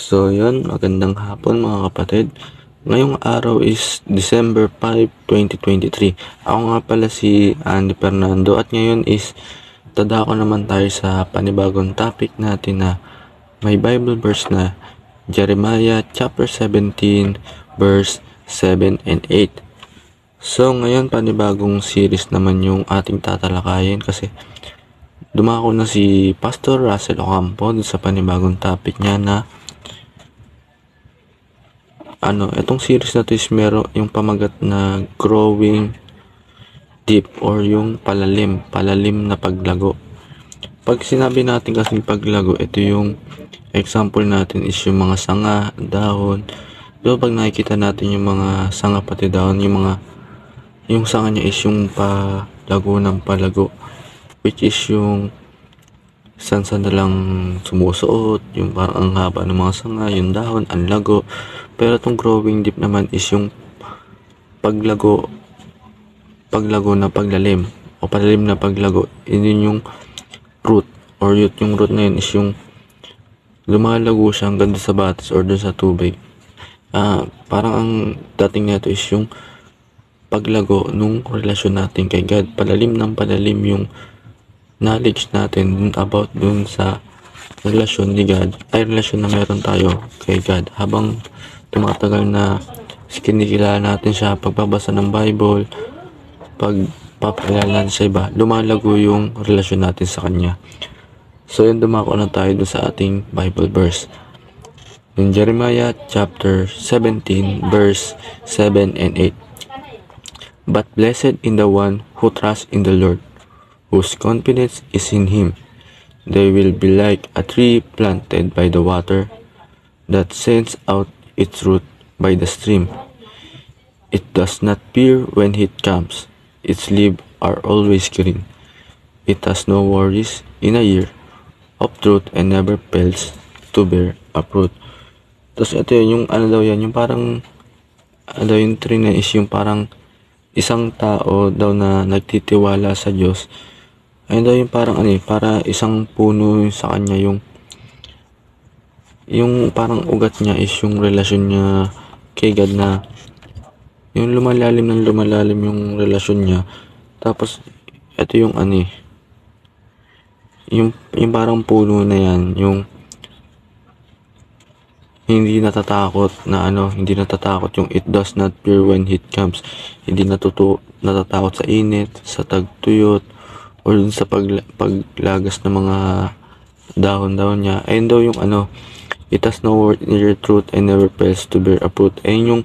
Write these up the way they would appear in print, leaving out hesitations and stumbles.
So yun, magandang hapon mga kapatid. Ngayong araw is December 5, 2023. Ako nga pala si Andy Fernando at ngayon is tadako naman tayo sa panibagong topic natin na may Bible verse na Jeremiah chapter 17 verse 7 and 8. So ngayon panibagong series naman yung ating tatalakayin kasi dumako na si Pastor Russell Ocampo sa panibagong topic niya na itong series na to is meron yung pamagat na growing deep or yung palalim na paglago. Pag sinabi natin kasing paglago, ito yung example natin is yung mga sanga, dahon. So pag nakikita natin yung mga sanga pati dahon, yung sanga niya is yung palago ng palago, which is yung sansan na lang sumusuot, yung parang ang haba ng mga sanga, yung dahon, ang lago. Pero itong growing deep naman is yung paglago na paglalim o palalim na paglago. Yun yung root or yung root na yun is yung lumalago siya hanggang sa batis or doon sa tubig. Parang ang dating nito is yung paglago nung relasyon natin kay God. Palalim yung knowledge natin about dun sa relasyon ni God, ay relasyon na meron tayo kay God. Habang tumatagal na kinikilala natin siya, pagbabasa ng Bible, pagpapakilala natin sa iba, lumalago yung relasyon natin sa Kanya. So yun, dumako na tayo dun sa ating Bible verse. In Jeremiah chapter 17 verse 7 and 8. But blessed in the one who trusts in the Lord, whose confidence is in Him. They will be like a tree planted by the water that sends out its root by the stream. It does not fear when heat comes. Its leaves are always green. It has no worries in a year of drought and never fails to bear a fruit. Tapos ito yun, yung parang yung tree na is yung parang isang tao daw na nagtitiwala sa Diyos. Ayun daw yung parang para isang puno sa kanya, yung parang ugat niya is yung relasyon niya kay God, na yung lumalalim yung relasyon niya. Tapos ito yung yung parang puno na yan, yung hindi natatakot yung it does not fear when heat comes. Hindi natatakot sa init, sa tagtuyot, or dun sa paglagas ng mga dahon niya. Ayun daw yung it has no word in your truth and never fails to bear a fruit. Ayun yung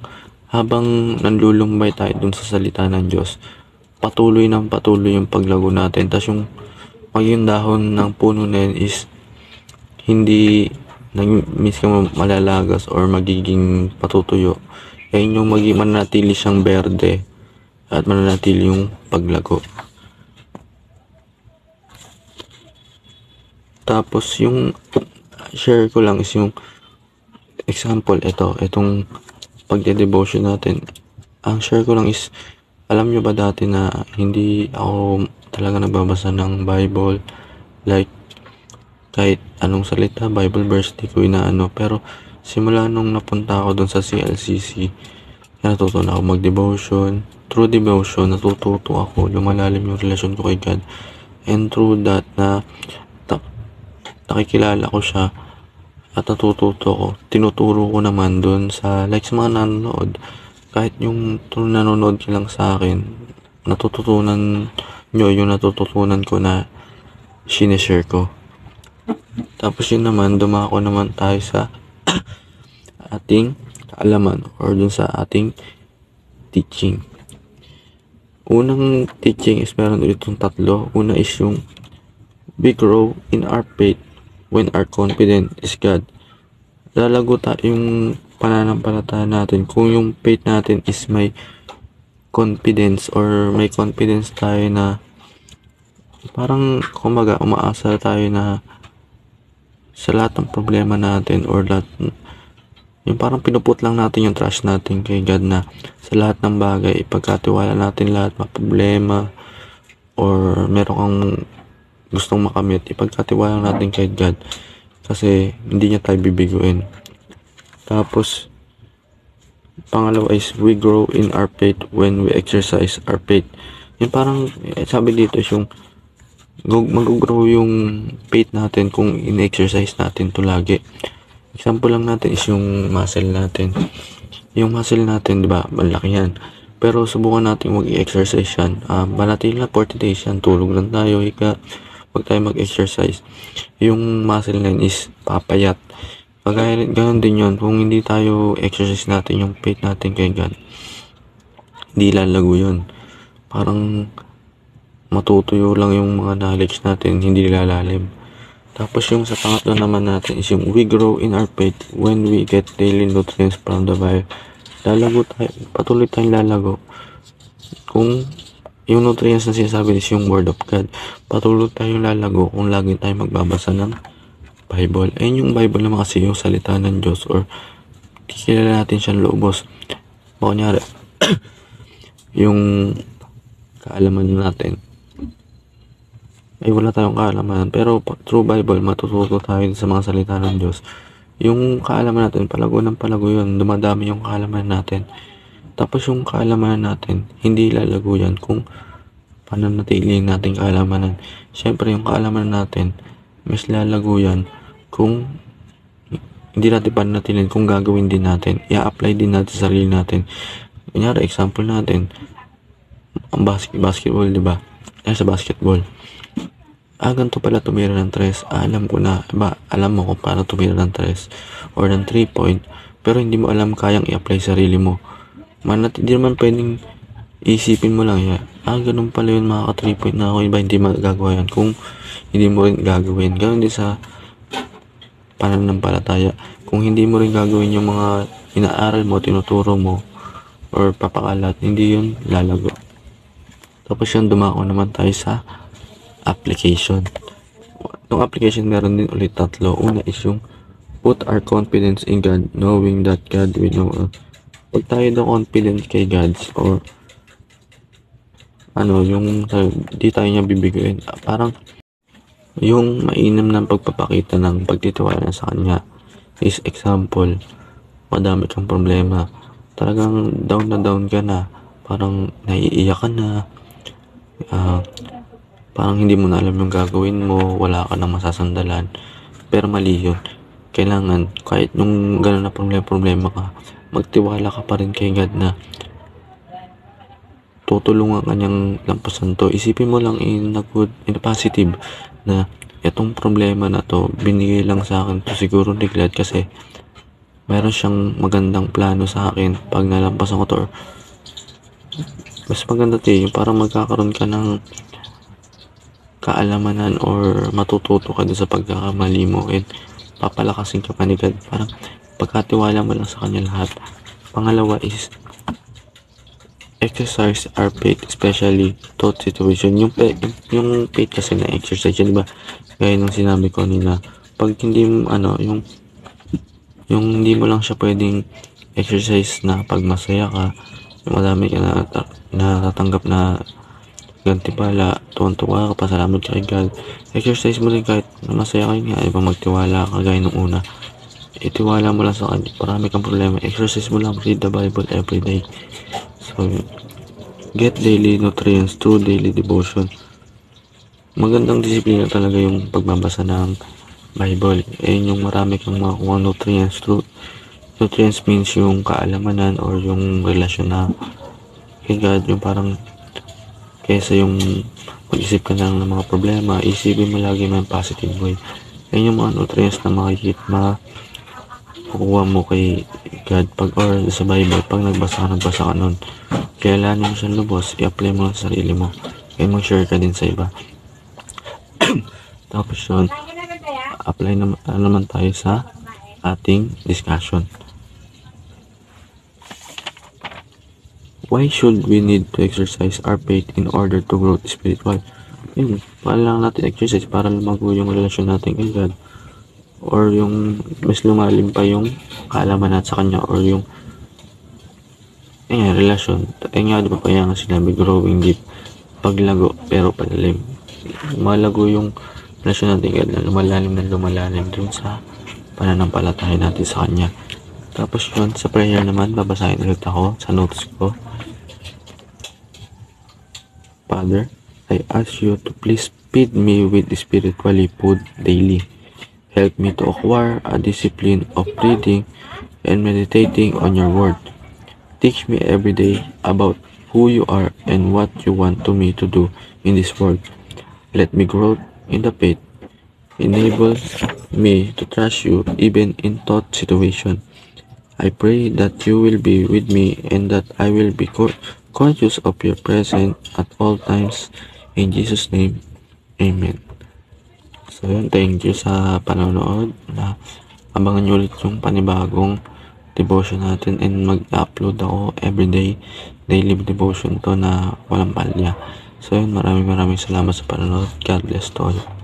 habang nanlulumbay tayo dun sa salita ng Diyos, patuloy yung paglago natin. Tapos yung dahon ng puno na yun is hindi malalagas or magiging patutuyo. Ayun yung mananatili siyang berde at mananatili yung paglago. Tapos yung share ko lang is yung example, itong pagde-devotion natin. Ang share ko lang is, alam nyo ba dati na hindi ako talaga nagbabasa ng Bible, like kahit anong salita, Bible verse, di ko inaano. Pero simula nung napunta ako dun sa CLCC, natuto na ako mag-devotion. Through devotion, natututo ako, lumalalim yung relasyon ko kay God. And through that, nakikilala ko siya at natututo ko, tinuturo ko naman dun sa sa mga nanonood. Kahit yung nanonood lang sa akin, natututunan nyo yung natututunan ko na sinishare ko. Tapos yun naman, dumako naman tayo sa ating kaalaman or dun sa ating teaching. Unang teaching is meron itong tatlo. Una is yung we grow in our faith when our confidence is God. Lalago yung pananampalataya natin kung yung faith natin is may confidence or may confidence tayo na parang kumbaga umaasa tayo na sa lahat ng problema natin or lahat, yung parang pinuput lang natin yung trust natin kay God na sa lahat ng bagay ipagkatiwala natin lahat ng problema or meron kang gustong makamit, ipagkatiwala natin kay God kasi hindi niya tayo bibiguin. Tapos, pangalawa is we grow in our faith when we exercise our faith. Yung parang, sabi dito is yung mag-grow yung faith natin kung in-exercise natin to lagi. Example lang natin is yung muscle natin. Yung muscle natin, di ba, malaki yan. Pero subukan natin mag-exercise yan. Manatili na 40 days yan. Tulog lang tayo, wag tayo mag-exercise. Yung muscle line is papayat. Kagaya, ganun din yun. Kung hindi tayo exercise natin yung faith natin kay God, hindi lalago yun. Parang matutuyo lang yung mga knowledge natin, hindi lalalim. Tapos yung sa pangatlo naman natin is yung we grow in our faith when we get daily nutrients from the Bible. Lalago tayo, patuloy tayong lalago. Kung yung nutrients na sinasabi is yung Word of God, patuloy tayong lalago kung lagi tayong magbabasa ng Bible. Ayun yung Bible naman kasi yung salita ng Diyos, or kilala natin siyang lubos. Kunyari, yung kaalaman natin, ay wala tayong kaalaman, pero through Bible matututo tayo sa mga salita ng Diyos. Yung kaalaman natin, palago ng palago yun, dumadami yung kaalaman natin. Tapos yung kaalaman natin, hindi lalago yan kung pananatili natin kaalamanan. Siyempre yung kaalaman natin, mas lalago yan kung hindi natin pananatilin, kung gagawin din natin, i-apply din natin sa sarili natin. Kunyari, example natin, ang basketball, di ba? Sa basketball, ganito pala tumira ng 3. Alam ko na, alam mo kung paano tumira ng 3 or ng 3 point, pero hindi mo alam kayang i-apply sa sarili mo. Hindi naman pwedeng isipin mo lang yan. Ganun pala yun, makaka 3 point na ako, iba hindi magagawa yan kung hindi mo rin gagawin. Ganun din sa pananampalataya. Kung hindi mo rin gagawin yung mga inaaral mo, tinuturo mo, or papakalat, hindi yun lalago. Tapos yun, dumako naman tayo sa application. Itong application meron din ulit 3. Una is yung put our confidence in God, knowing that God will know us. Pag tayo daw confident kay God, or yung di tayo niya bibigyan, parang yung mainam ng pagpapakita ng pagtitiwala sa Kanya is example, madami kang problema, talagang down na down ka na, parang naiiyak ka na, parang hindi mo na alam yung gagawin mo, wala ka nang masasandalan, pero mali yun. Kailangan, kahit nung gano'n na problema ka, magtiwala ka pa rin kay God na tutulungan ka niyang lampasan to. Isipin mo lang in a positive, na itong problema na to, binigay lang sa akin to siguro ni God kasi meron siyang magandang plano sa akin pag nalampasan ko to. Or mas maganda yung parang magkakaroon ka ng kaalamanan or matututo ka doon sa pagkakamali mo, and papalakasin ka pa ni God. Parang pagkatiwala mo lang sa Kanya lahat. Pangalawa is exercise our faith, especially thought situation. Yung faith kasi na exercise yun, diba? Gaya nung sinabi ko nila, pag hindi mo yung hindi mo lang siya pwedeng exercise na pag masaya ka, madami ka na natatanggap na gantimpala, tuwan-tuwa ka, pasalamat ka kay God. Exercise mo rin kahit masaya kayo nga, ibang magtiwala ka gaya nung una. Itiwala mo lang sa Kanya, parami kang problema. Exercise mo lang, read the Bible every day. So, get daily nutrients through daily devotion. Magandang disiplina talaga yung pagbabasa ng Bible. Yung marami kang makuha nutrients through. Nutrients means yung kaalamanan or yung relasyon na kay God, yung parang kaysa yung mag-isip ka lang ng mga problema, isipin mo lagi may positive way. Yung mga nutrients na makukuha mo kay God or sa Bible, pag nagbasa ka nun, kailangan mo siyang lubos, i-apply mo lang sa sarili mo, kaya mag-share ka din sa iba. Tapos yun, apply naman tayo sa ating discussion. Why should we need to exercise our faith in order to grow spiritual? Kailangan natin exercise para lumago yung relasyon natin kay God, or yung mas lumalim pa yung kaalaman natin sa Kanya, or yung relasyon. Nga, di ba kaya nga sinabi, growing deep, paglago pero palalim. Malago yung relasyon natin kay God, na lumalalim dun sa pananampalataya natin sa Kanya. Tapos yun, sa prayer naman, babasahin ulit ako sa notes ko. Father, I ask you to please feed me with spiritually food daily. Help me to acquire a discipline of reading and meditating on your word. Teach me every day about who you are and what you want to me to do in this world. Let me grow in the faith. Enable me to trust you even in tough situation. I pray that you will be with me and that I will be conscious of your presence at all times. In Jesus' name, Amen. So yun, thank you sa panonood. Abangan nyo ulit yung panibagong devotion natin and mag-upload ako everyday. Daily devotion to na walang palya. So yun, maraming salamat sa panonood. God bless to all.